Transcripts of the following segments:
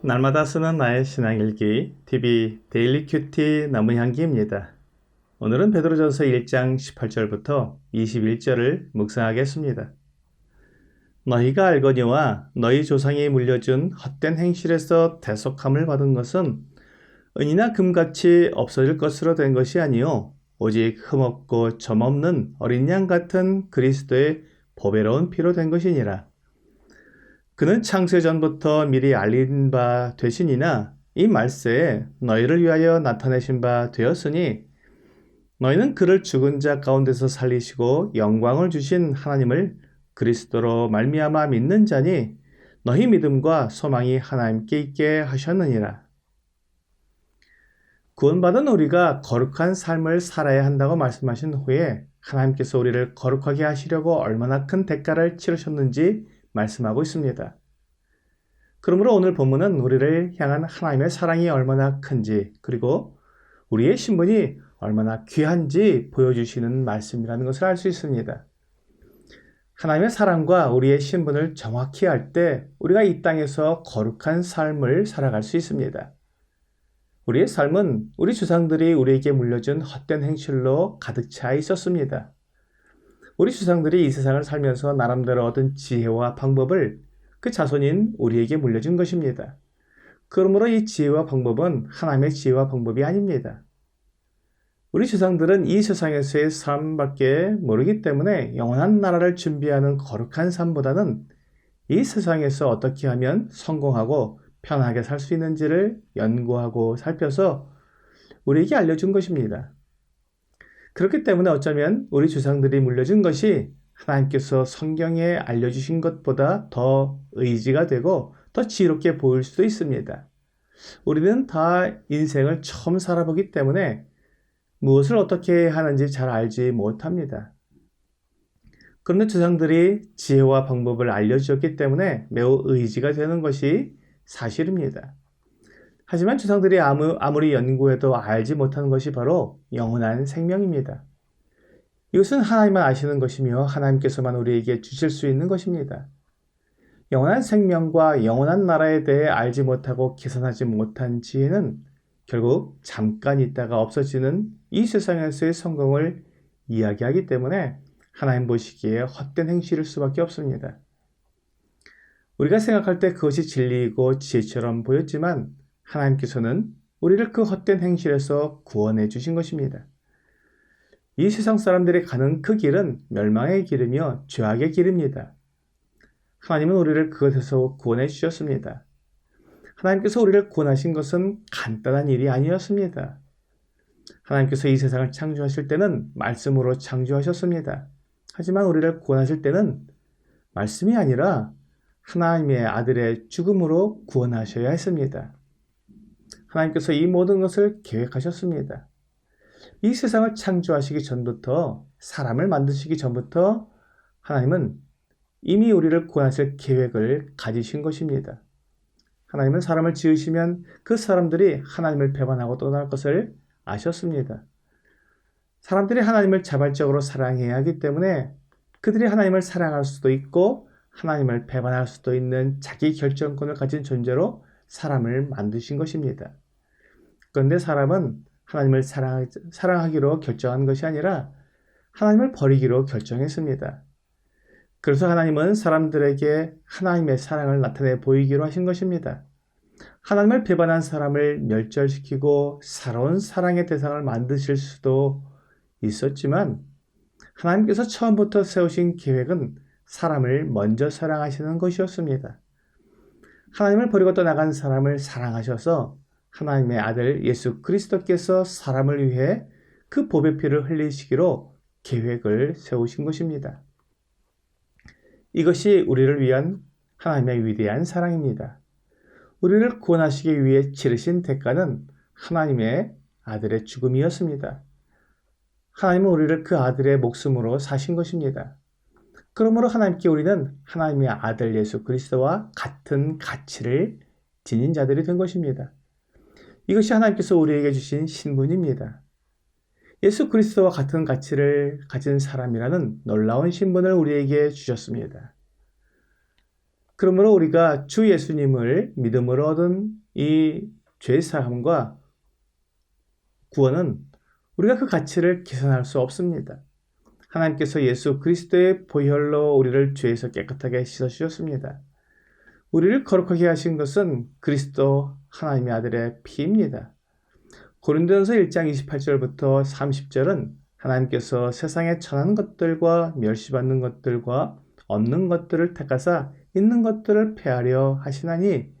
날마다 쓰는 나의 신앙일기 TV 데일리 큐티 나무향기입니다. 오늘은 베드로전서 1장 18절부터 21절을 묵상하겠습니다. 너희가 알거니와 너희 조상이 물려준 헛된 행실에서 대속함을 받은 것은 은이나 금같이 없어질 것으로 된 것이 아니요 오직 흠없고 점없는 어린 양 같은 그리스도의 보배로운 피로 된 것이니라. 그는 창세 전부터 미리 알린 바 되시니나 이 말세에 너희를 위하여 나타내신 바 되었으니 너희는 그를 죽은 자 가운데서 살리시고 영광을 주신 하나님을 그리스도로 말미암아 믿는 자니 너희 믿음과 소망이 하나님께 있게 하셨느니라. 구원받은 우리가 거룩한 삶을 살아야 한다고 말씀하신 후에 하나님께서 우리를 거룩하게 하시려고 얼마나 큰 대가를 치르셨는지 말씀하고 있습니다. 그러므로 오늘 본문은 우리를 향한 하나님의 사랑이 얼마나 큰지, 그리고 우리의 신분이 얼마나 귀한지 보여주시는 말씀이라는 것을 알 수 있습니다. 하나님의 사랑과 우리의 신분을 정확히 알 때 우리가 이 땅에서 거룩한 삶을 살아갈 수 있습니다. 우리의 삶은 우리 조상들이 우리에게 물려준 헛된 행실로 가득 차 있었습니다. 우리 조상들이 이 세상을 살면서 나름대로 얻은 지혜와 방법을 그 자손인 우리에게 물려준 것입니다. 그러므로 이 지혜와 방법은 하나님의 지혜와 방법이 아닙니다. 우리 조상들은 이 세상에서의 삶밖에 모르기 때문에 영원한 나라를 준비하는 거룩한 삶보다는 이 세상에서 어떻게 하면 성공하고 편하게 살 수 있는지를 연구하고 살펴서 우리에게 알려준 것입니다. 그렇기 때문에 어쩌면 우리 조상들이 물려준 것이 하나님께서 성경에 알려주신 것보다 더 의지가 되고 더 지혜롭게 보일 수도 있습니다. 우리는 다 인생을 처음 살아보기 때문에 무엇을 어떻게 하는지 잘 알지 못합니다. 그런데 조상들이 지혜와 방법을 알려주었기 때문에 매우 의지가 되는 것이 사실입니다. 하지만 조상들이 아무리 연구해도 알지 못하는 것이 바로 영원한 생명입니다. 이것은 하나님만 아시는 것이며 하나님께서만 우리에게 주실 수 있는 것입니다. 영원한 생명과 영원한 나라에 대해 알지 못하고 계산하지 못한 지혜는 결국 잠깐 있다가 없어지는 이 세상에서의 성공을 이야기하기 때문에 하나님 보시기에 헛된 행실일 수밖에 없습니다. 우리가 생각할 때 그것이 진리이고 지혜처럼 보였지만 하나님께서는 우리를 그 헛된 행실에서 구원해 주신 것입니다. 이 세상 사람들이 가는 그 길은 멸망의 길이며 죄악의 길입니다. 하나님은 우리를 그것에서 구원해 주셨습니다. 하나님께서 우리를 구원하신 것은 간단한 일이 아니었습니다. 하나님께서 이 세상을 창조하실 때는 말씀으로 창조하셨습니다. 하지만 우리를 구원하실 때는 말씀이 아니라 하나님의 아들의 죽음으로 구원하셔야 했습니다. 하나님께서 이 모든 것을 계획하셨습니다. 이 세상을 창조하시기 전부터, 사람을 만드시기 전부터 하나님은 이미 우리를 구원하실 계획을 가지신 것입니다. 하나님은 사람을 지으시면 그 사람들이 하나님을 배반하고 떠날 것을 아셨습니다. 사람들이 하나님을 자발적으로 사랑해야 하기 때문에 그들이 하나님을 사랑할 수도 있고 하나님을 배반할 수도 있는 자기 결정권을 가진 존재로 사람을 만드신 것입니다. 그런데 사람은 하나님을 사랑하기로 결정한 것이 아니라 하나님을 버리기로 결정했습니다. 그래서 하나님은 사람들에게 하나님의 사랑을 나타내 보이기로 하신 것입니다. 하나님을 배반한 사람을 멸절시키고 새로운 사랑의 대상을 만드실 수도 있었지만 하나님께서 처음부터 세우신 계획은 사람을 먼저 사랑하시는 것이었습니다. 하나님을 버리고 떠나간 사람을 사랑하셔서 하나님의 아들 예수 그리스도께서 사람을 위해 그 보배 피를 흘리시기로 계획을 세우신 것입니다. 이것이 우리를 위한 하나님의 위대한 사랑입니다. 우리를 구원하시기 위해 치르신 대가는 하나님의 아들의 죽음이었습니다. 하나님은 우리를 그 아들의 목숨으로 사신 것입니다. 그러므로 하나님께 우리는 하나님의 아들 예수 그리스도와 같은 가치를 지닌 자들이 된 것입니다. 이것이 하나님께서 우리에게 주신 신분입니다. 예수 그리스도와 같은 가치를 가진 사람이라는 놀라운 신분을 우리에게 주셨습니다. 그러므로 우리가 주 예수님을 믿음으로 얻은 이 죄사함과 구원은 우리가 그 가치를 계산할 수 없습니다. 하나님께서 예수 그리스도의 보혈로 우리를 죄에서 깨끗하게 씻어주셨습니다. 우리를 거룩하게 하신 것은 그리스도 하나님의 아들의 피입니다. 고린도전서 1장 28절부터 30절은 하나님께서 세상에 천한 것들과 멸시받는 것들과 없는 것들을 택하사 있는 것들을 폐하려 하시나니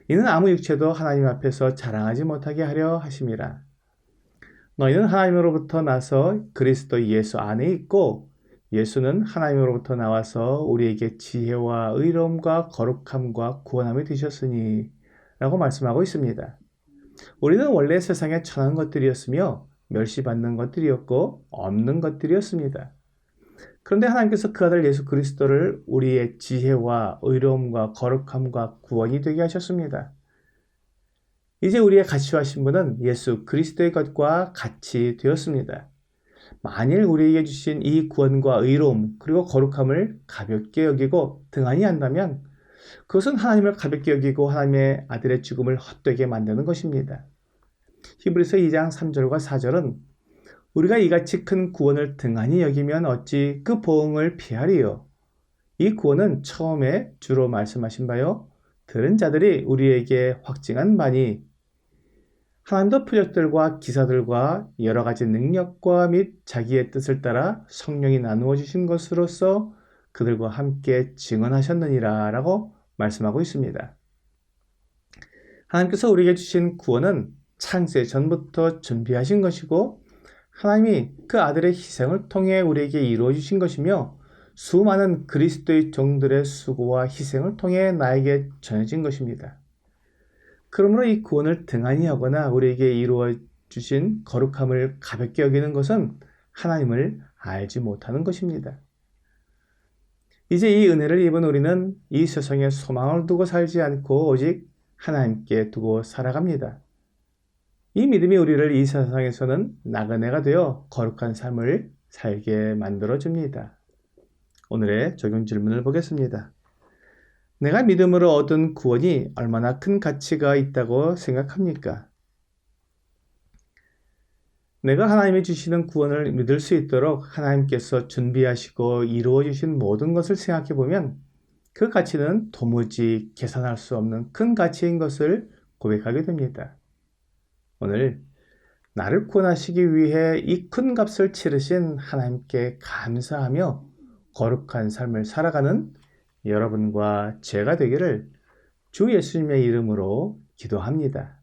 이는 아무 육체도 하나님 앞에서 자랑하지 못하게 하려 하심이라. 너희는 하나님으로부터 나서 그리스도 예수 안에 있고 예수는 하나님으로부터 나와서 우리에게 지혜와 의로움과 거룩함과 구원함이 되셨으니 라고 말씀하고 있습니다. 우리는 원래 세상에 천한 것들이었으며 멸시받는 것들이었고 없는 것들이었습니다. 그런데 하나님께서 그 아들 예수 그리스도를 우리의 지혜와 의로움과 거룩함과 구원이 되게 하셨습니다. 이제 우리의 가치와 신분은 예수 그리스도의 것과 같이 되었습니다. 만일 우리에게 주신 이 구원과 의로움 그리고 거룩함을 가볍게 여기고 등한히 한다면 그것은 하나님을 가볍게 여기고 하나님의 아들의 죽음을 헛되게 만드는 것입니다. 히브리서 2장 3절과 4절은 우리가 이같이 큰 구원을 등한히 여기면 어찌 그 보응을 피하리요. 이 구원은 처음에 주로 말씀하신 바요 들은 자들이 우리에게 확증한 바니 하나님도 표적들과 기사들과 여러 가지 능력과 및 자기의 뜻을 따라 성령이 나누어 주신 것으로서 그들과 함께 증언하셨느니라 라고 말씀하고 있습니다. 하나님께서 우리에게 주신 구원은 창세 전부터 준비하신 것이고 하나님이 그 아들의 희생을 통해 우리에게 이루어 주신 것이며 수많은 그리스도의 종들의 수고와 희생을 통해 나에게 전해진 것입니다. 그러므로 이 구원을 등한히 하거나 우리에게 이루어 주신 거룩함을 가볍게 여기는 것은 하나님을 알지 못하는 것입니다. 이제 이 은혜를 입은 우리는 이 세상에 소망을 두고 살지 않고 오직 하나님께 두고 살아갑니다. 이 믿음이 우리를 이 세상에서는 나그네가 되어 거룩한 삶을 살게 만들어줍니다. 오늘의 적용 질문을 보겠습니다. 내가 믿음으로 얻은 구원이 얼마나 큰 가치가 있다고 생각합니까? 내가 하나님이 주시는 구원을 믿을 수 있도록 하나님께서 준비하시고 이루어 주신 모든 것을 생각해 보면 그 가치는 도무지 계산할 수 없는 큰 가치인 것을 고백하게 됩니다. 오늘 나를 구원하시기 위해 이 큰 값을 치르신 하나님께 감사하며 거룩한 삶을 살아가는 여러분과 제가 되기를 주 예수님의 이름으로 기도합니다.